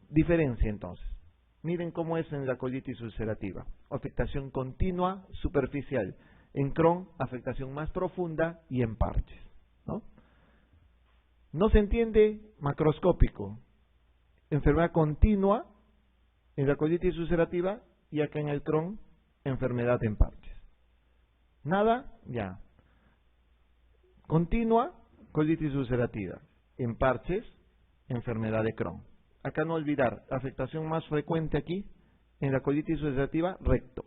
Diferencia entonces. Miren cómo es en la colitis ulcerativa. Afectación continua, superficial. En Crohn, afectación más profunda y en parches, ¿no? No se entiende, macroscópico. Enfermedad continua en la colitis ulcerativa y acá en el Crohn, enfermedad en parches. Nada, ya. Continua, colitis ulcerativa. En parches, enfermedad de Crohn. Acá no olvidar, afectación más frecuente aquí, en la colitis ulcerativa, recto.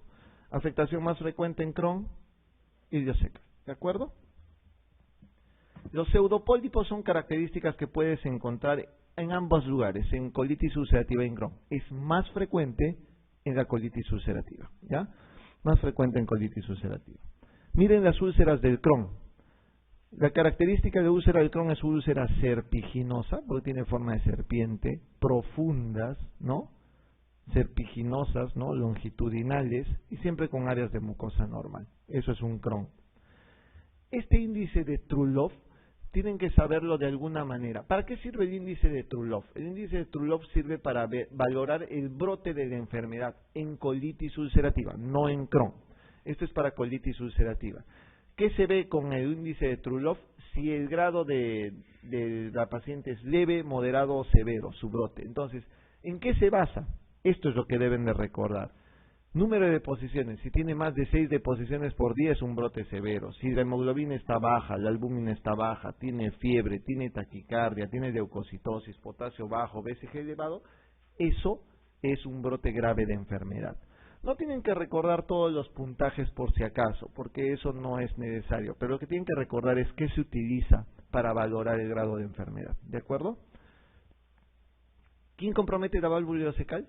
Afectación más frecuente en Crohn, iliocecal. ¿De acuerdo? Los pseudopólipos son características que puedes encontrar en ambos lugares, en colitis ulcerativa y en Crohn. Es más frecuente en la colitis ulcerativa, ¿ya? Más frecuente en colitis ulcerativa. Miren las úlceras del Crohn. La característica de úlcera del Crohn es úlcera serpiginosa, porque tiene forma de serpiente, profundas, ¿no? Serpiginosas, ¿no? Longitudinales y siempre con áreas de mucosa normal. Eso es un Crohn. Este índice de Trulov tienen que saberlo de alguna manera. ¿Para qué sirve el índice de Trulov? El índice de Trulov sirve para valorar el brote de la enfermedad en colitis ulcerativa, no en Crohn. Esto es para colitis ulcerativa. ¿Qué se ve con el índice de Trulov? Si el grado de la paciente es leve, moderado o severo, su brote. Entonces, ¿en qué se basa? Esto es lo que deben de recordar. Número de deposiciones. Si tiene más de 6 deposiciones por día es un brote severo. Si la hemoglobina está baja, la albúmina está baja, tiene fiebre, tiene taquicardia, tiene leucocitosis, potasio bajo, BCG elevado, eso es un brote grave de enfermedad. No tienen que recordar todos los puntajes por si acaso, porque eso no es necesario. Pero lo que tienen que recordar es qué se utiliza para valorar el grado de enfermedad. ¿De acuerdo? ¿Quién compromete la válvula ileocecal?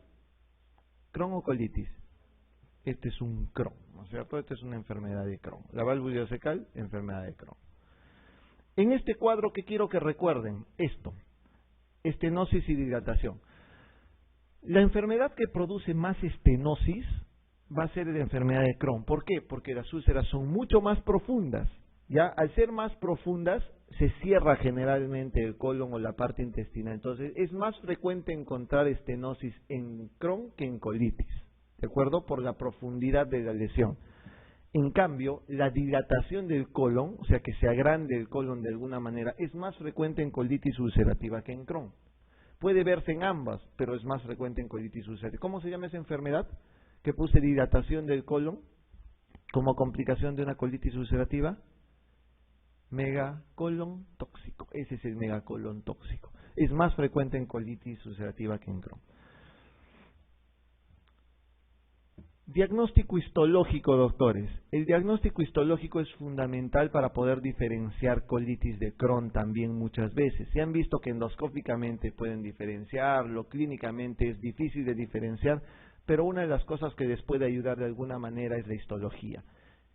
¿Crohn o colitis? Este es un Crohn, ¿no es cierto? Esta es una enfermedad de Crohn. La válvula ileocecal, enfermedad de Crohn. En este cuadro, ¿qué quiero que recuerden? Esto, estenosis y dilatación. La enfermedad que produce más estenosis va a ser la enfermedad de Crohn. ¿Por qué? Porque las úlceras son mucho más profundas. ¿Ya? Al ser más profundas, se cierra generalmente el colon o la parte intestinal. Entonces, es más frecuente encontrar estenosis en Crohn que en colitis. ¿De acuerdo? Por la profundidad de la lesión. En cambio, la dilatación del colon, o sea, que se agrande el colon de alguna manera, es más frecuente en colitis ulcerativa que en Crohn. Puede verse en ambas, pero es más frecuente en colitis ulcerativa. ¿Cómo se llama esa enfermedad? Que puse dilatación del colon como complicación de una colitis ulcerativa. Megacolon tóxico. Ese es el megacolon tóxico. Es más frecuente en colitis ulcerativa que en Crohn. Diagnóstico histológico, doctores. El diagnóstico histológico es fundamental para poder diferenciar colitis de Crohn también muchas veces. Se han visto que endoscópicamente pueden diferenciarlo, clínicamente es difícil de diferenciar, pero una de las cosas que les puede ayudar de alguna manera es la histología.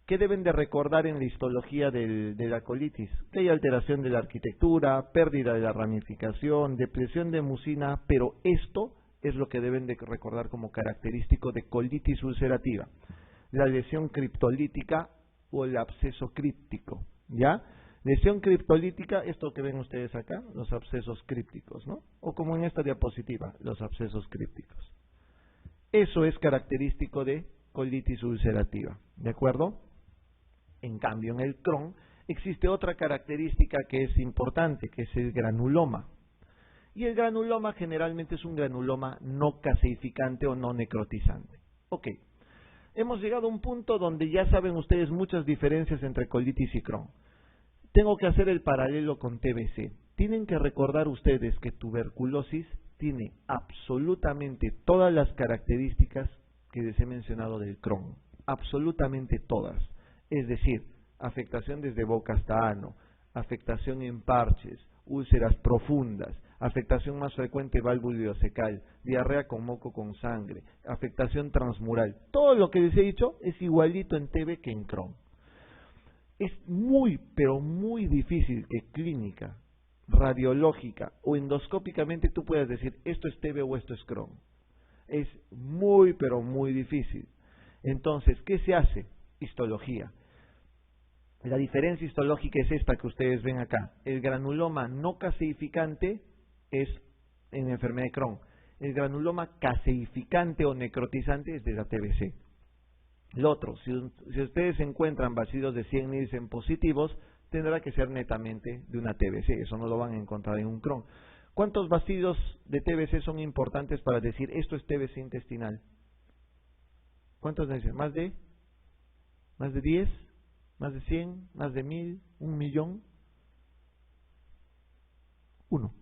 ¿Qué deben de recordar en la histología de la colitis? Que hay alteración de la arquitectura, pérdida de la ramificación, depresión de mucina, pero esto es lo que deben de recordar como característico de colitis ulcerativa. La lesión criptolítica o el absceso críptico, ¿ya? Lesión criptolítica, esto que ven ustedes acá, los abscesos crípticos, ¿no? O como en esta diapositiva, los abscesos crípticos. Eso es característico de colitis ulcerativa, ¿de acuerdo? En cambio, en el Crohn existe otra característica que es importante, que es el granuloma. Y el granuloma generalmente es un granuloma no caseificante o no necrotizante. Ok, hemos llegado a un punto donde ya saben ustedes muchas diferencias entre colitis y Crohn. Tengo que hacer el paralelo con TBC. Tienen que recordar ustedes que tuberculosis tiene absolutamente todas las características que les he mencionado del Crohn. Absolutamente todas. Es decir, afectación desde boca hasta ano, afectación en parches, úlceras profundas, afectación más frecuente válvula ileocecal, diarrea con moco con sangre, afectación transmural. Todo lo que les he dicho es igualito en TB que en Crohn. Es muy, pero muy difícil que clínica, radiológica o endoscópicamente tú puedas decir esto es TB o esto es Crohn. Es muy, pero muy difícil. Entonces, ¿qué se hace? Histología. La diferencia histológica es esta que ustedes ven acá. El granuloma no caseificante es en enfermedad de Crohn. El granuloma caseificante o necrotizante es de la TBC. El otro, si ustedes encuentran bacillos de 100 Nielsen positivos, tendrá que ser netamente de una TBC, eso no lo van a encontrar en un Crohn. ¿Cuántos bacillos de TBC son importantes para decir esto es TBC intestinal? ¿Cuántos dicen? ¿Más de 10? ¿Más de 100? ¿Más de 1000? ¿1 millón? Uno.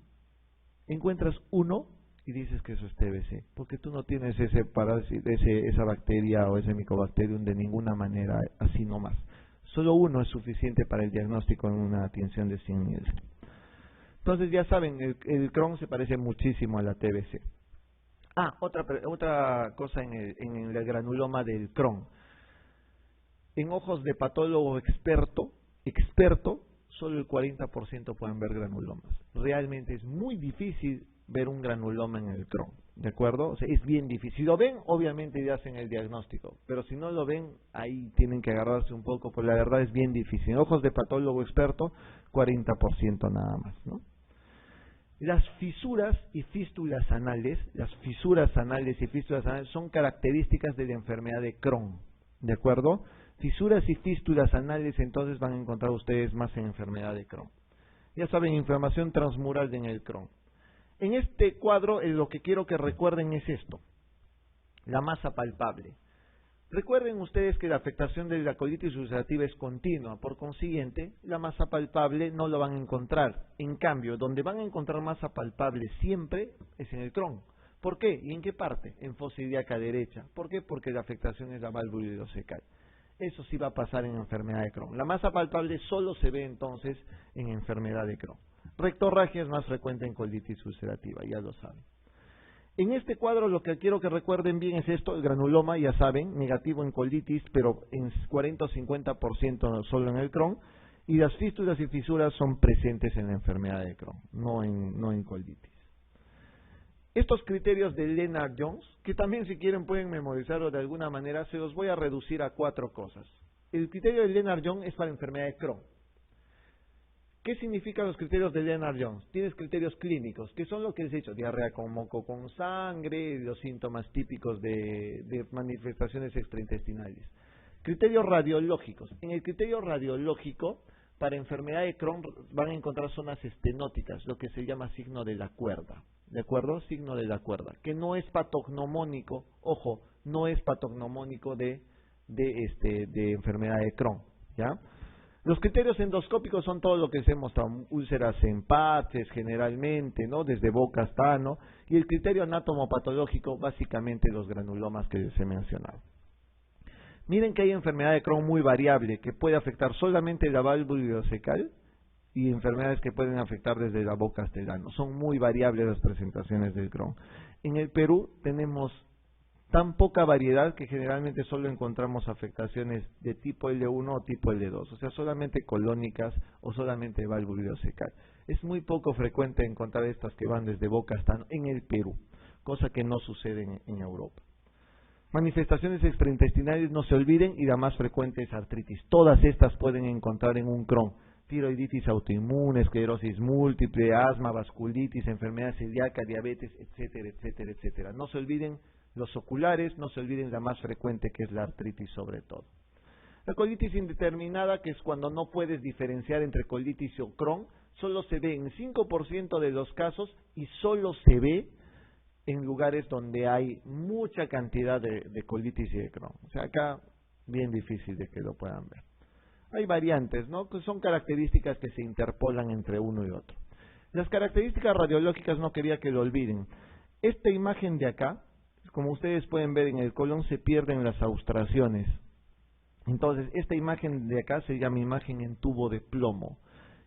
Encuentras uno y dices que eso es TBC, porque tú no tienes ese parásito, esa bacteria o ese micobacterium de ninguna manera, así nomás. Solo uno es suficiente para el diagnóstico en una tinción de 100 Nielsen. Entonces ya saben, el Crohn se parece muchísimo a la TBC. Otra cosa en el granuloma del Crohn. En ojos de patólogo experto, solo el 40% pueden ver granulomas. Realmente es muy difícil ver un granuloma en el Crohn, ¿de acuerdo? O sea, es bien difícil. Si lo ven, obviamente ya hacen el diagnóstico, pero si no lo ven, ahí tienen que agarrarse un poco, porque la verdad es bien difícil. En ojos de patólogo experto, 40% nada más, ¿no? Las fisuras y fístulas anales, son características de la enfermedad de Crohn, ¿de acuerdo? Fisuras y fístulas anales entonces van a encontrar ustedes más en enfermedad de Crohn. Ya saben, inflamación transmural en el Crohn. En este cuadro lo que quiero que recuerden es esto, la masa palpable. Recuerden ustedes que la afectación de la colitis ulcerativa es continua, por consiguiente, la masa palpable no lo van a encontrar. En cambio, donde van a encontrar masa palpable siempre es en el Crohn. ¿Por qué? ¿Y en qué parte? En fosa ilíaca derecha. ¿Por qué? Porque la afectación es la válvula ileocecal. Eso sí va a pasar en enfermedad de Crohn. La masa palpable solo se ve entonces en enfermedad de Crohn. Rectorragia es más frecuente en colitis ulcerativa, ya lo saben. En este cuadro lo que quiero que recuerden bien es esto, el granuloma, ya saben, negativo en colitis, pero en 40 o 50% solo en el Crohn, y las fístulas y fisuras son presentes en la enfermedad de Crohn, no en colitis. Estos criterios de Lennard-Jones, que también si quieren pueden memorizarlo de alguna manera, se los voy a reducir a 4 cosas. El criterio de Lennard-Jones es para enfermedad de Crohn. ¿Qué significan los criterios de Lennard-Jones? Tienes criterios clínicos, que son lo que les he dicho, diarrea con moco con sangre, los síntomas típicos de manifestaciones extraintestinales. Criterios radiológicos. En el criterio radiológico, para enfermedad de Crohn van a encontrar zonas estenóticas, lo que se llama signo de la cuerda. ¿De acuerdo? Signo de la cuerda, que no es patognomónico, ojo, no es patognomónico de enfermedad de Crohn, ¿ya? Los criterios endoscópicos son todo lo que se mostrado, úlceras en parches generalmente, ¿no? Desde boca hasta ano, y el criterio anatomopatológico, básicamente los granulomas que les he mencionado. Miren que hay enfermedad de Crohn muy variable, que puede afectar solamente la válvula ileocecal y enfermedades que pueden afectar desde la boca hasta el ano. Son muy variables las presentaciones del Crohn. En el Perú tenemos tan poca variedad que generalmente solo encontramos afectaciones de tipo L1 o tipo L2, o sea, solamente colónicas o solamente válvula ileocecal. Es muy poco frecuente encontrar estas que van desde boca hasta ano en el Perú, cosa que no sucede en Europa. Manifestaciones extraintestinales, no se olviden, y la más frecuente es artritis. Todas estas pueden encontrar en un Crohn. Tiroiditis autoinmune, esclerosis múltiple, asma, vasculitis, enfermedad celíaca, diabetes, etcétera, etcétera, etcétera. No se olviden los oculares, no se olviden la más frecuente, que es la artritis sobre todo. La colitis indeterminada, que es cuando no puedes diferenciar entre colitis y Crohn, solo se ve en 5% de los casos y solo se ve en lugares donde hay mucha cantidad de colitis y de Crohn. O sea, acá bien difícil de que lo puedan ver. Hay variantes, ¿no? Que son características que se interpolan entre uno y otro. Las características radiológicas no quería que lo olviden. Esta imagen de acá, como ustedes pueden ver en el colon, se pierden las austraciones. Entonces, esta imagen de acá se llama imagen en tubo de plomo.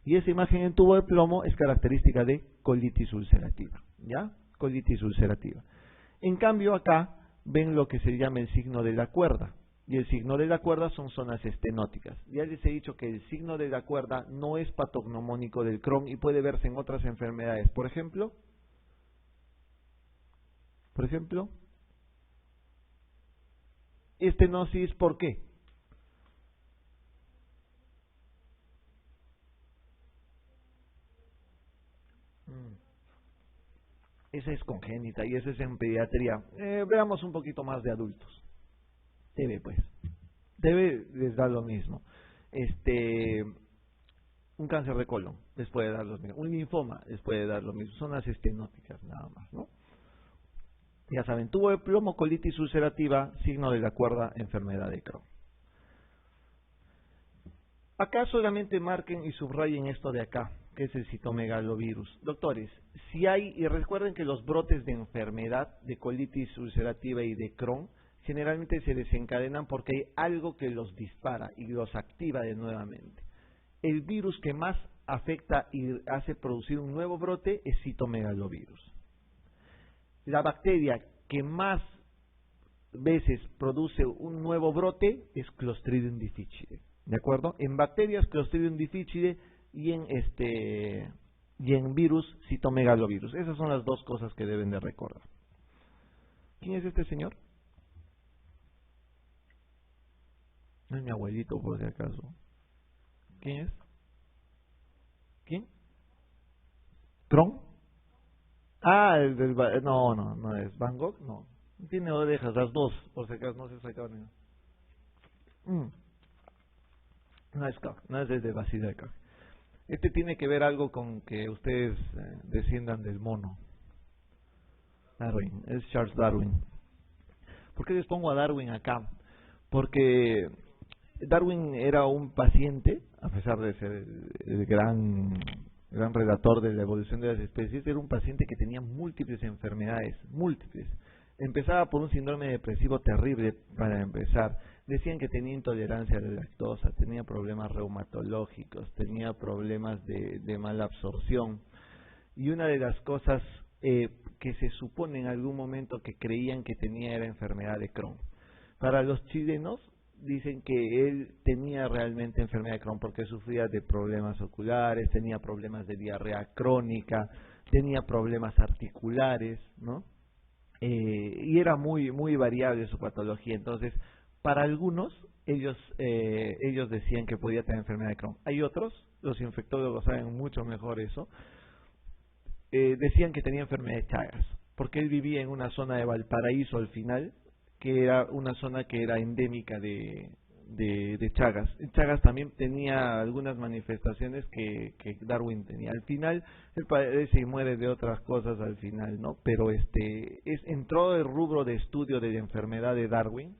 Y esa imagen en tubo de plomo es característica de colitis ulcerativa, ¿ya? Colitis ulcerativa. En cambio, acá ven lo que se llama el signo de la cuerda. Y el signo de la cuerda son zonas estenóticas. Ya les he dicho que el signo de la cuerda no es patognomónico del Crohn y puede verse en otras enfermedades. Por ejemplo, estenosis, ¿por qué? Esa es congénita y esa es en pediatría. Veamos un poquito más de adultos. TB, pues. TB les da lo mismo. Un cáncer de colon les puede dar lo mismo. Un linfoma les puede dar lo mismo. Son las estenóticas nada más, ¿no? Ya saben, tubo de plomo, colitis ulcerativa, signo de la cuerda, enfermedad de Crohn. Acá solamente marquen y subrayen esto de acá, que es el citomegalovirus. Doctores, si hay, y recuerden que los brotes de enfermedad, de colitis ulcerativa y de Crohn, generalmente se desencadenan porque hay algo que los dispara y los activa de nuevamente. El virus que más afecta y hace producir un nuevo brote es citomegalovirus. La bacteria que más veces produce un nuevo brote es Clostridium difficile. ¿De acuerdo? En bacterias, Clostridium difficile y en virus, citomegalovirus. Esas son las dos cosas que deben de recordar. ¿Quién es este señor? No es mi abuelito, por si acaso. ¿Quién es? ¿Quién? ¿Crohn? Ah, no es Van Gogh, no. Tiene orejas, las dos, por si acaso no se sacaron. No es Koch, no es desde Basilea de Koch. Este tiene que ver algo con que ustedes desciendan del mono. Darwin, es Charles Darwin. ¿Por qué les pongo a Darwin acá? Porque Darwin era un paciente, a pesar de ser el gran relator de la evolución de las especies, era un paciente que tenía múltiples enfermedades, múltiples. Empezaba por un síndrome depresivo terrible para empezar. Decían que tenía intolerancia a la lactosa, tenía problemas reumatológicos, tenía problemas de mala absorción. Y una de las cosas que se supone en algún momento que creían que tenía era enfermedad de Crohn. Para los chilenos dicen que él tenía realmente enfermedad de Crohn porque sufría de problemas oculares, tenía problemas de diarrea crónica, tenía problemas articulares, ¿no? Y era muy variable su patología. Entonces, para algunos, ellos decían que podía tener enfermedad de Crohn. Hay otros, los infectólogos saben mucho mejor eso, decían que tenía enfermedad de Chagas, porque él vivía en una zona de Valparaíso al final, que era una zona que era endémica de Chagas. Chagas también tenía algunas manifestaciones que Darwin tenía. Al final, él padece y muere de otras cosas al final, ¿no? Pero entró el rubro de estudio de la enfermedad de Darwin,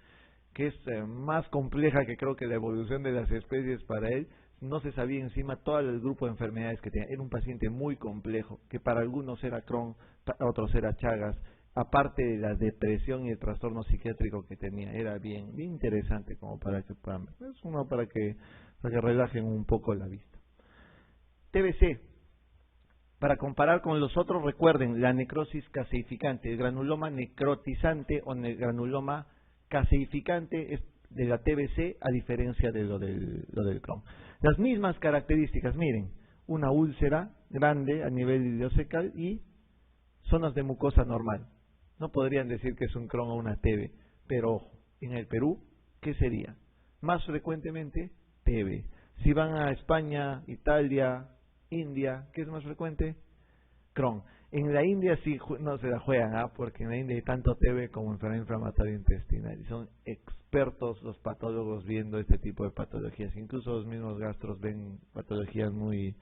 que es más compleja que creo que la evolución de las especies para él. No se sabía encima todo el grupo de enfermedades que tenía. Era un paciente muy complejo, que para algunos era Crohn, para otros era Chagas, aparte de la depresión y el trastorno psiquiátrico que tenía. Era bien interesante como para que puedan ver. Es uno para que relajen un poco la vista. TBC. Para comparar con los otros, recuerden la necrosis caseificante, el granuloma necrotizante o granuloma caseificante es de la TBC a diferencia de lo del Crohn. Las mismas características, miren, una úlcera grande a nivel ileocecal y zonas de mucosa normal. No podrían decir que es un Crohn o una TB, pero ojo, en el Perú, ¿qué sería? Más frecuentemente, TB. Si van a España, Italia, India, ¿qué es más frecuente? Crohn. En la India sí no se la juegan, porque en la India hay tanto TB como enfermedad inflamatoria intestinal y son expertos los patólogos viendo este tipo de patologías. Incluso los mismos gastros ven patologías muy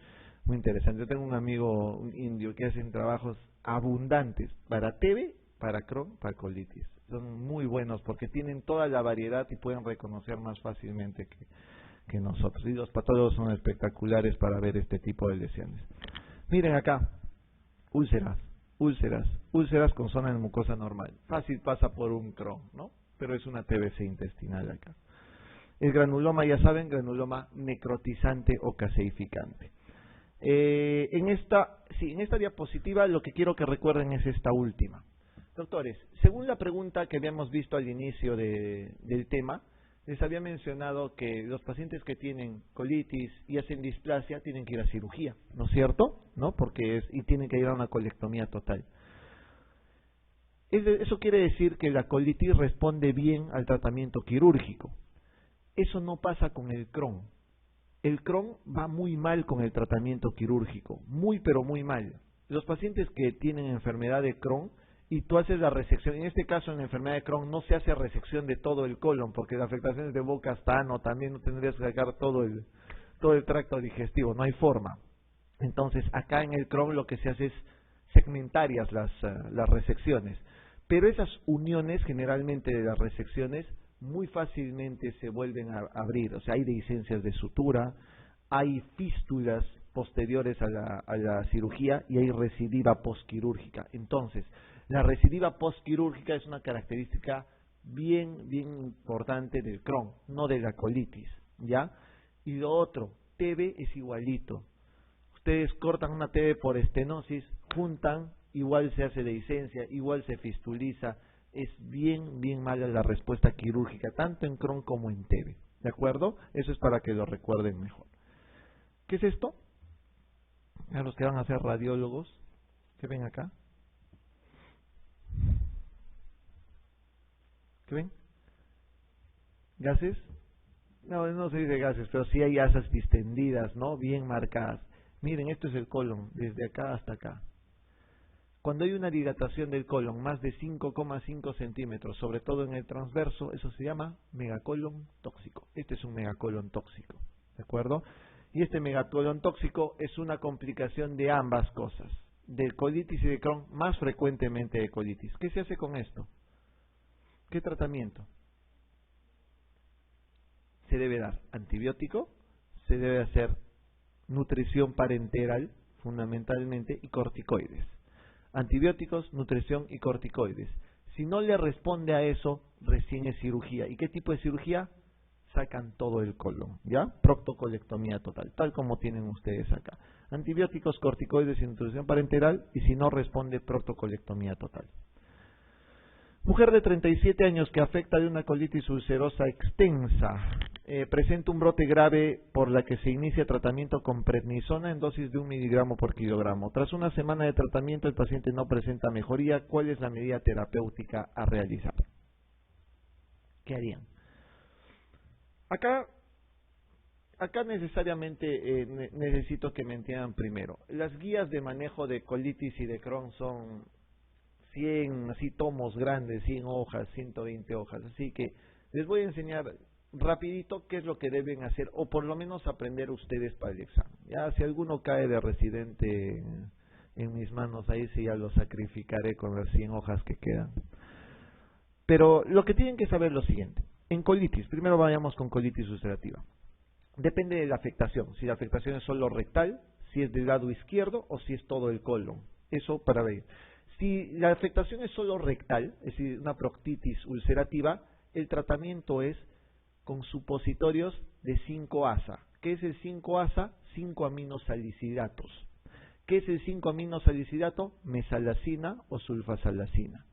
interesantes. Yo tengo un amigo indio que hacen trabajos abundantes para TB, para Crohn, para colitis. Son muy buenos porque tienen toda la variedad y pueden reconocer más fácilmente que nosotros. Y los patólogos son espectaculares para ver este tipo de lesiones. Miren acá. Úlceras con zona de mucosa normal. Fácil pasa por un Crohn, ¿no? Pero es una TBC intestinal acá. El granuloma, ya saben, granuloma necrotizante o caseificante. En esta diapositiva lo que quiero que recuerden es esta última. Doctores, según la pregunta que habíamos visto al inicio del tema, les había mencionado que los pacientes que tienen colitis y hacen displasia tienen que ir a cirugía, ¿no es cierto? ¿No? Y tienen que ir a una colectomía total. Eso quiere decir que la colitis responde bien al tratamiento quirúrgico. Eso no pasa con el Crohn. El Crohn va muy mal con el tratamiento quirúrgico, muy pero muy mal. los pacientes que tienen enfermedad de Crohn y tú haces la resección, en este caso en la enfermedad de Crohn no se hace resección de todo el colon, porque la afectación es de boca hasta ano, también no tendrías que sacar todo el tracto digestivo, no hay forma. Entonces acá en el Crohn lo que se hace es segmentarias las resecciones, pero esas uniones generalmente de las resecciones muy fácilmente se vuelven a abrir, o sea, hay dehiscencias de sutura, hay fístulas posteriores a la cirugía y hay recidiva postquirúrgica. Entonces, la recidiva postquirúrgica es una característica bien importante del Crohn, no de la colitis, ¿ya? Y lo otro, TB es igualito. Ustedes cortan una TB por estenosis, juntan, igual se hace dehiscencia, igual se fistuliza. Es bien mala la respuesta quirúrgica, tanto en Crohn como en TB, ¿de acuerdo? Eso es para que lo recuerden mejor. ¿Qué es esto? A los que van a ser radiólogos, ¿qué ven acá? ¿Qué ven? ¿Gases? No se dice gases, pero sí hay asas distendidas, ¿no? Bien marcadas. Miren, esto es el colon, desde acá hasta acá. Cuando hay una dilatación del colon más de 5,5 centímetros, sobre todo en el transverso, eso se llama megacolon tóxico. Este es un megacolon tóxico, ¿de acuerdo? Y este megacolon tóxico es una complicación de ambas cosas, de colitis y de Crohn, más frecuentemente de colitis. ¿Qué se hace con esto? ¿Qué tratamiento? Se debe dar antibiótico, se debe hacer nutrición parenteral, fundamentalmente, y corticoides. Antibióticos, nutrición y corticoides. Si no le responde a eso, recién es cirugía. ¿Y qué tipo de cirugía? Sacan todo el colon, ¿ya? Proctocolectomía total, tal como tienen ustedes acá. Antibióticos, corticoides y nutrición parenteral, y si no responde, proctocolectomía total. Mujer de 37 años que afecta de una colitis ulcerosa extensa, presenta un brote grave por la que se inicia tratamiento con prednisona en dosis de 1 miligramo por kilogramo. Tras una semana de tratamiento el paciente no presenta mejoría. ¿Cuál es la medida terapéutica a realizar? ¿Qué harían? Acá necesariamente necesito que me entiendan primero. Las guías de manejo de colitis y de Crohn son 100 así tomos grandes, 100 hojas, 120 hojas. Así que les voy a enseñar rapidito qué es lo que deben hacer, o por lo menos aprender ustedes para el examen. Ya si alguno cae de residente en mis manos, ahí sí ya lo sacrificaré con las 100 hojas que quedan. Pero lo que tienen que saber es lo siguiente. En colitis, primero vayamos con colitis ulcerativa. Depende de la afectación, si la afectación es solo rectal, si es del lado izquierdo o si es todo el colon. Eso para ver. Si la afectación es solo rectal, es decir, una proctitis ulcerativa, el tratamiento es con supositorios de 5-ASA. ¿Qué es el 5-ASA? 5-aminosalicilatos. ¿Qué es el 5-aminosalicilato? Mesalazina o sulfasalazina.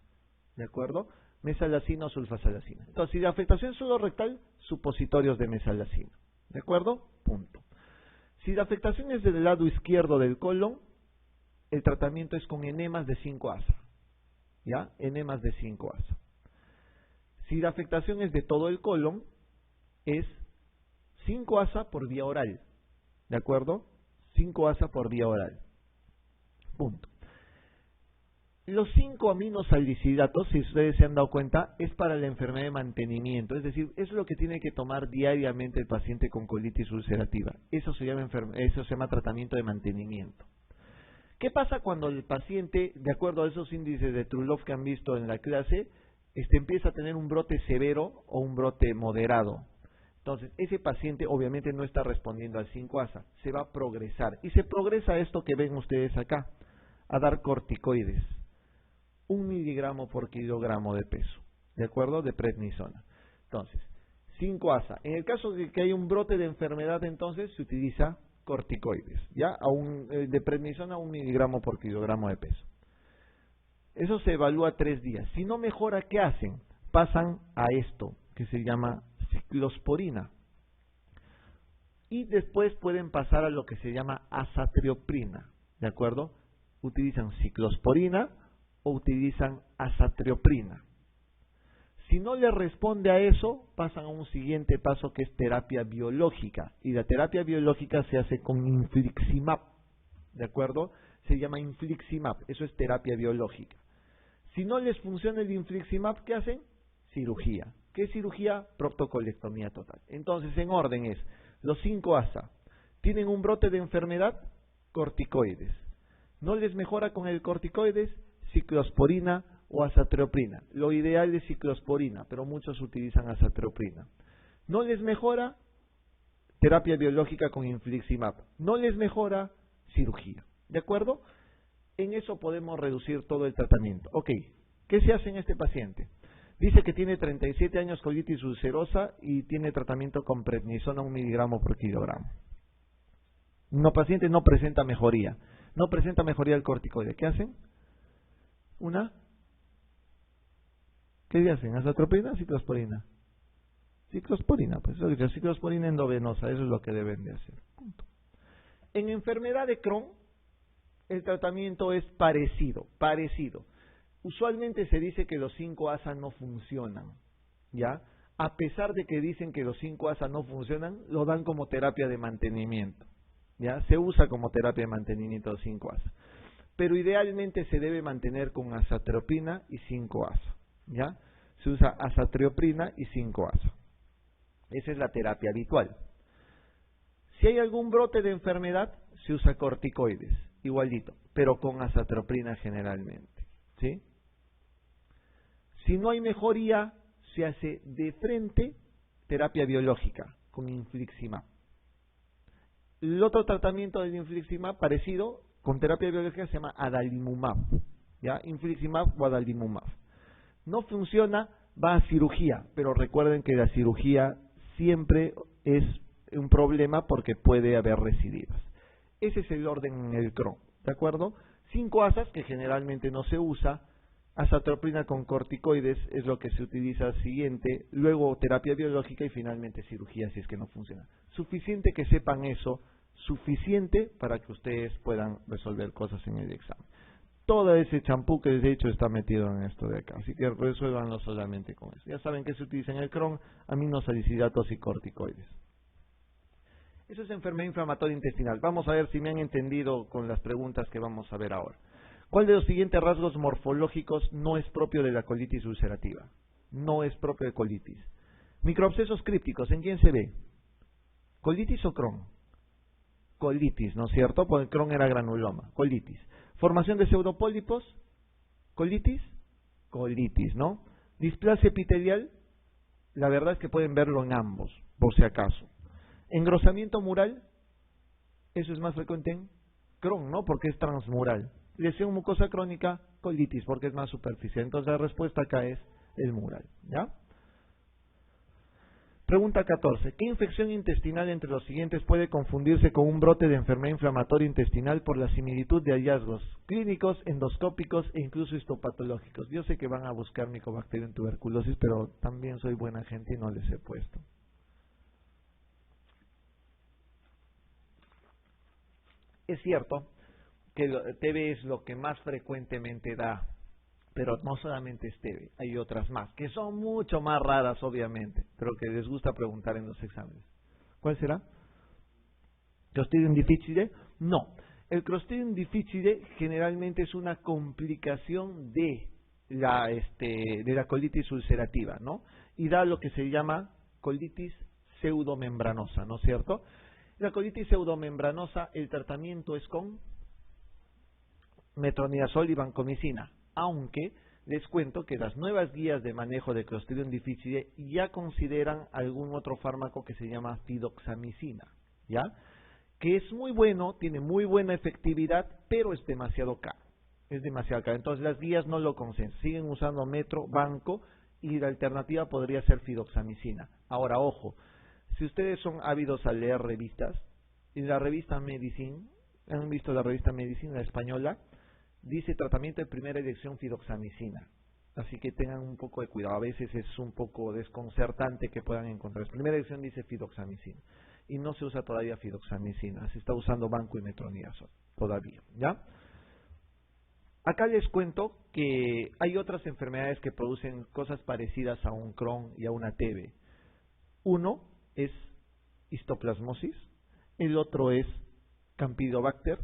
¿De acuerdo? Mesalazina o sulfasalazina. Entonces, si la afectación es solo rectal, supositorios de mesalazina. ¿De acuerdo? Punto. Si la afectación es del lado izquierdo del colon, el tratamiento es con enemas de 5-ASA. ¿Ya? Enemas de 5-ASA. Si la afectación es de todo el colon, es 5-ASA por vía oral. ¿De acuerdo? 5-ASA por vía oral. Punto. Los 5-aminosalicilatos, si ustedes se han dado cuenta, es para la enfermedad de mantenimiento. Es decir, eso es lo que tiene que tomar diariamente el paciente con colitis ulcerativa. Eso se llama tratamiento de mantenimiento. ¿Qué pasa cuando el paciente, de acuerdo a esos índices de Trulov que han visto en la clase, empieza a tener un brote severo o un brote moderado? Entonces, ese paciente obviamente no está respondiendo al 5-ASA, se va a progresar. Y se progresa a esto que ven ustedes acá, a dar corticoides. 1 miligramo por kilogramo de peso, ¿de acuerdo? De prednisona. Entonces, 5-ASA. En el caso de que hay un brote de enfermedad, entonces se utiliza corticoides, ¿ya? De prednisona 1 miligramo por kilogramo de peso. Eso se evalúa 3 días. Si no mejora, ¿qué hacen? Pasan a esto, que se llama ciclosporina. Y después pueden pasar a lo que se llama azatrioprina, ¿de acuerdo? Utilizan ciclosporina o utilizan azatrioprina. Si no le responde a eso, pasan a un siguiente paso que es terapia biológica. Y la terapia biológica se hace con infliximab, ¿de acuerdo? se llama infliximab, eso es terapia biológica. Si no les funciona el infliximab, ¿qué hacen? Cirugía. ¿Qué es cirugía? Proctocolectomía total. Entonces, en orden es, los 5 ASA, ¿tienen un brote de enfermedad? Corticoides. ¿No les mejora con el corticoides? Ciclosporina o azatrioprina. Lo ideal es ciclosporina, pero muchos utilizan azatrioprina. ¿No les mejora? Terapia biológica con infliximab. ¿No les mejora? Cirugía. ¿De acuerdo? En eso podemos reducir todo el tratamiento. Ok, ¿qué se hace en este paciente? Dice que tiene 37 años, colitis ulcerosa y tiene tratamiento con prednisona 1 miligramo por kilogramo. Un paciente no presenta mejoría. No presenta mejoría del corticoide. ¿Qué hacen? ¿Qué hacen? ¿Azatrioprina o ciclosporina? Ciclosporina, pues eso es ciclosporina endovenosa, eso es lo que deben de hacer. Punto. En enfermedad de Crohn, el tratamiento es parecido. Usualmente se dice que los 5 ASA no funcionan, ¿ya? A pesar de que dicen que los 5 ASA no funcionan, lo dan como terapia de mantenimiento, ¿ya? Se usa como terapia de mantenimiento los 5 ASA. Pero idealmente se debe mantener con azatrioprina y 5 ASA, ¿ya? Se usa azatrioprina y 5 ASA. Esa es la terapia habitual. Si hay algún brote de enfermedad, se usa corticoides, igualito, pero con azatrioprina generalmente, ¿sí? Si no hay mejoría, se hace de frente terapia biológica con infliximab. El otro tratamiento del infliximab parecido con terapia biológica se llama adalimumab, ¿ya? Infliximab o adalimumab. No funciona, va a cirugía, pero recuerden que la cirugía siempre es un problema porque puede haber recidivas. Ese es el orden en el Crohn, ¿de acuerdo? 5 ASAs que generalmente no se usa, azatrioprina con corticoides es lo que se utiliza siguiente, luego terapia biológica y finalmente cirugía si es que no funciona. Suficiente que sepan eso, suficiente para que ustedes puedan resolver cosas en el examen. Todo ese champú que les he dicho está metido en esto de acá, así que resuélvanlo solamente con eso. Ya saben que se utiliza en el Crohn, aminosalicilatos y corticoides. Eso es enfermedad inflamatoria intestinal. Vamos a ver si me han entendido con las preguntas que vamos a ver ahora. ¿Cuál de los siguientes rasgos morfológicos no es propio de la colitis ulcerativa? No es propio de colitis. Microabscesos crípticos, ¿en quién se ve? ¿Colitis o Crohn? Colitis, ¿no es cierto? Porque el Crohn era granuloma. Colitis. Formación de pseudopólipos, colitis, colitis, ¿no? Displasia epitelial, la verdad es que pueden verlo en ambos, por si acaso. Engrosamiento mural, eso es más frecuente en Crohn, ¿no? Porque es transmural. Lesión mucosa crónica, colitis, porque es más superficial. Entonces la respuesta acá es el mural, ¿ya? Pregunta 14. ¿Qué infección intestinal entre los siguientes puede confundirse con un brote de enfermedad inflamatoria intestinal por la similitud de hallazgos clínicos, endoscópicos e incluso histopatológicos? Yo sé que van a buscar Mycobacterium tuberculosis, pero también soy buena gente y no les he puesto. Es cierto que TB es lo que más frecuentemente da, pero no solamente es TB, hay otras más, que son mucho más raras obviamente, pero que les gusta preguntar en los exámenes. ¿Cuál será? ¿Clostridium difficile? No. El Clostridium difficile generalmente es una complicación de la colitis ulcerativa, ¿no? Y da lo que se llama colitis pseudomembranosa, ¿no es cierto? La colitis pseudomembranosa, el tratamiento es con metronidazol y vancomicina, aunque les cuento que las nuevas guías de manejo de Clostridium difficile ya consideran algún otro fármaco que se llama fidoxamicina, ¿ya? Que es muy bueno, tiene muy buena efectividad, pero es demasiado caro. Es demasiado caro. Entonces las guías no lo consensan. Siguen usando metro, banco, y la alternativa podría ser fidoxamicina. Ahora, ojo, si ustedes son ávidos a leer revistas, en la revista Medicine, han visto la revista Medicine, la española, dice tratamiento de primera elección fidoxamicina. Así que tengan un poco de cuidado. A veces es un poco desconcertante que puedan encontrar. Primera elección dice fidoxamicina. Y no se usa todavía fidoxamicina. Se está usando banco y metronidazol todavía, ¿ya? Acá les cuento que hay otras enfermedades que producen cosas parecidas a un Crohn y a una TB. Uno es histoplasmosis. El otro es Campylobacter.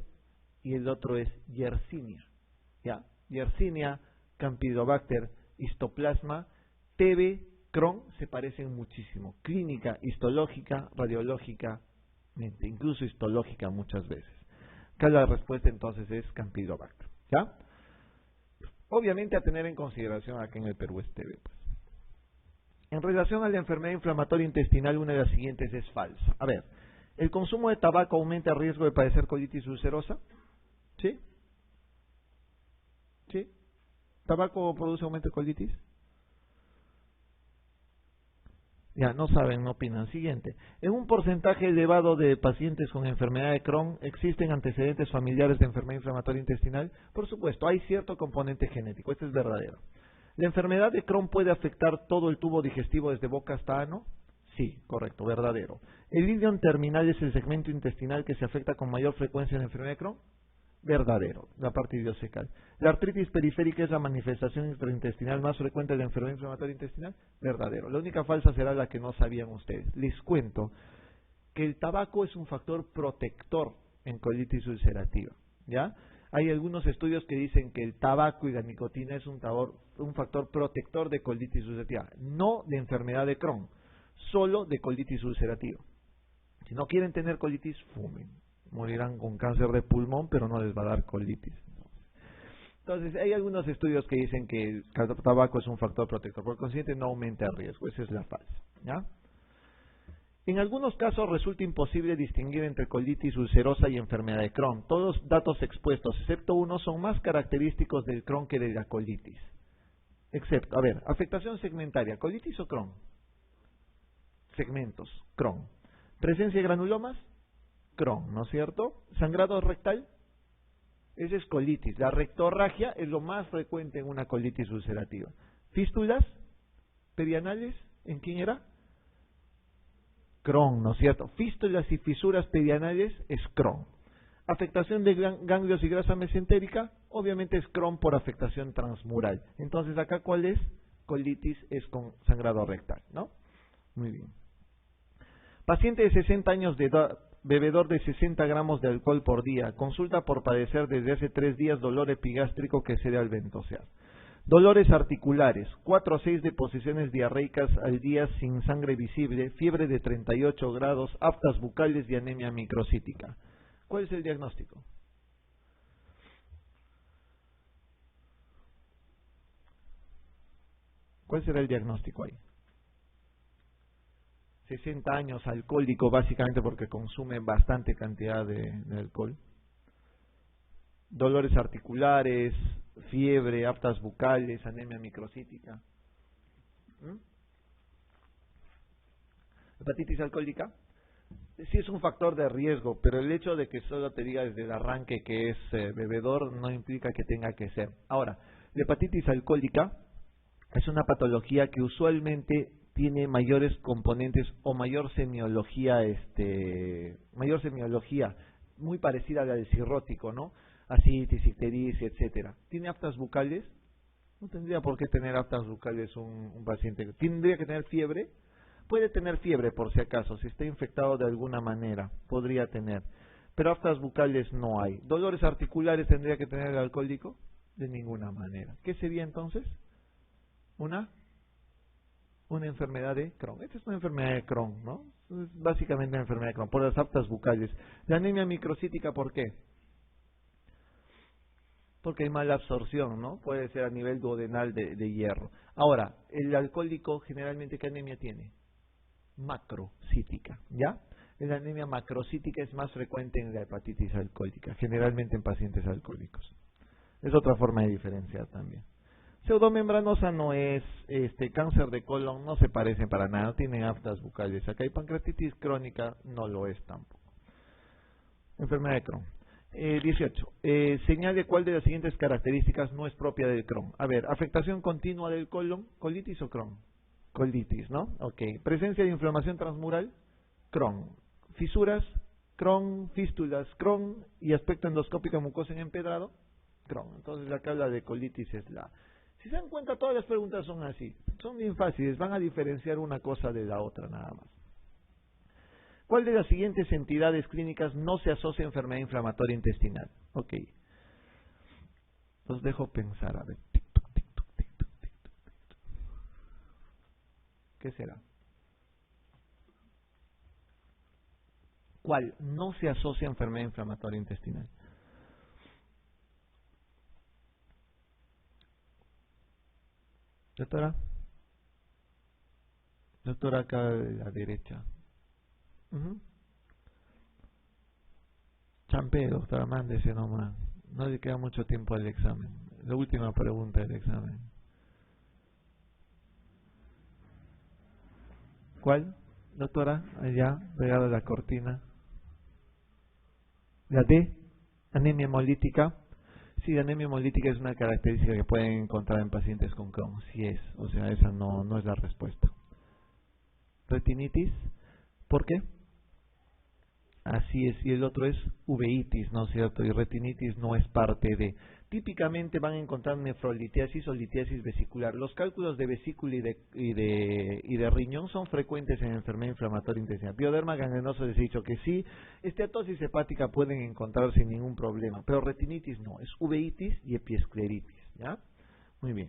y el otro es Yersinia. ¿Ya? Yersinia, Campylobacter, Histoplasma, TB, Crohn se parecen muchísimo. Clínica, histológica, radiológicamente, incluso histológica muchas veces. Acá la respuesta entonces es Campylobacter. ¿Ya? Obviamente a tener en consideración acá en el Perú es TB. Pues. En relación a la enfermedad inflamatoria intestinal, una de las siguientes es falsa. A ver, ¿el consumo de tabaco aumenta el riesgo de padecer colitis ulcerosa? ¿Sí? ¿Sí? ¿Tabaco produce aumento de colitis? Ya, no saben, no opinan. Siguiente. En un porcentaje elevado de pacientes con enfermedad de Crohn, ¿existen antecedentes familiares de enfermedad inflamatoria intestinal? Por supuesto, hay cierto componente genético. Esto es verdadero. ¿La enfermedad de Crohn puede afectar todo el tubo digestivo desde boca hasta ano? Sí, correcto, verdadero. ¿El ileón terminal es el segmento intestinal que se afecta con mayor frecuencia en la enfermedad de Crohn? Verdadero, la parte ileocecal. ¿La artritis periférica es la manifestación intraintestinal más frecuente de la enfermedad inflamatoria intestinal? Verdadero. La única falsa será la que no sabían ustedes. Les cuento que el tabaco es un factor protector en colitis ulcerativa. ¿Ya? Hay algunos estudios que dicen que el tabaco y la nicotina es un factor protector de colitis ulcerativa, no de enfermedad de Crohn, solo de colitis ulcerativa. Si no quieren tener colitis, fumen. Morirán con cáncer de pulmón, pero no les va a dar colitis. Entonces, hay algunos estudios que dicen que el tabaco es un factor protector, por consiguiente no aumenta el riesgo, esa es la falsa. ¿Ya? En algunos casos resulta imposible distinguir entre colitis ulcerosa y enfermedad de Crohn. Todos los datos expuestos, excepto uno, son más característicos del Crohn que de la colitis. Excepto, a ver, afectación segmentaria, ¿colitis o Crohn? Segmentos, Crohn. Presencia de granulomas, Crohn, ¿no es cierto? Sangrado rectal, esa es colitis. La rectorragia es lo más frecuente en una colitis ulcerativa. Fístulas perianales, ¿en quién era? Crohn, ¿no es cierto? Fístulas y fisuras perianales es Crohn. Afectación de ganglios y grasa mesentérica, obviamente es Crohn por afectación transmural. Entonces acá, ¿cuál es? Colitis es con sangrado rectal, ¿no? Muy bien. Paciente de 60 años de edad, bebedor de 60 gramos de alcohol por día, consulta por padecer desde hace 3 días dolor epigástrico que cede al ventosear. Dolores articulares, 4 a 6 deposiciones diarreicas al día sin sangre visible, fiebre de 38 grados, aftas bucales y anemia microcítica. ¿Cuál es el diagnóstico? ¿Cuál será el diagnóstico ahí? 60 años, alcohólico, básicamente porque consume bastante cantidad de alcohol. Dolores articulares, fiebre, aftas bucales, anemia microcítica. Hepatitis alcohólica. Sí es un factor de riesgo, pero el hecho de que solo te diga desde el arranque que es bebedor no implica que tenga que ser. Ahora, la hepatitis alcohólica es una patología que usualmente tiene mayores componentes o mayor semiología, muy parecida a la del cirrótico, ¿no? Asitis, ictericia, etcétera. ¿Tiene aftas bucales? No tendría por qué tener aftas bucales un paciente. ¿Tendría que tener fiebre? Puede tener fiebre por si acaso, si está infectado de alguna manera, podría tener. Pero aftas bucales no hay. ¿Dolores articulares tendría que tener el alcohólico? De ninguna manera. ¿Qué sería entonces? Una enfermedad de Crohn. Esta es una enfermedad de Crohn, ¿no? Es básicamente una enfermedad de Crohn, por las aftas bucales. La anemia microcítica, ¿por qué? Porque hay mala absorción, ¿no? Puede ser a nivel duodenal de hierro. Ahora, el alcohólico generalmente, ¿qué anemia tiene? Macrocítica, ¿ya? La anemia macrocítica es más frecuente en la hepatitis alcohólica, generalmente en pacientes alcohólicos. Es otra forma de diferenciar también. Pseudomembranosa no es, cáncer de colon no se parece para nada, no tienen aftas bucales. Acá hay pancreatitis crónica, no lo es tampoco. Enfermedad de Crohn. 18. Señal de cuál de las siguientes características no es propia del Crohn. A ver, afectación continua del colon, colitis o Crohn. Colitis, ¿no? Ok. Presencia de inflamación transmural, Crohn. Fisuras, Crohn. Fístulas, Crohn. Y aspecto endoscópico mucosa en empedrado, Crohn. Entonces la que habla de colitis es la... Si se dan cuenta, todas las preguntas son así. Son bien fáciles, van a diferenciar una cosa de la otra nada más. ¿Cuál de las siguientes entidades clínicas no se asocia a enfermedad inflamatoria intestinal? Ok. Los dejo pensar, a ver. ¿Qué será? ¿Cuál no se asocia a enfermedad inflamatoria intestinal? Doctora, doctora acá de la derecha. Ujú. Champé, doctora, mándese nomás. No le queda mucho tiempo al examen. La última pregunta del examen. ¿Cuál? Doctora, allá, pegada a la cortina. La D, anemia hemolítica. Sí, la anemia hemolítica es una característica que pueden encontrar en pacientes con Crohn. Sí es, o sea, esa no es la respuesta. Retinitis, ¿por qué? Así es, y el otro es uveitis, ¿no es cierto? Y retinitis no es parte de. Típicamente van a encontrar nefrolitiasis o litiasis vesicular. Los cálculos de vesícula y de riñón son frecuentes en enfermedad inflamatoria intestinal. Pioderma gangrenoso les he dicho que sí. Esteatosis hepática pueden encontrar sin ningún problema, pero retinitis no, es uveitis y epiescleritis, ¿ya? Muy bien.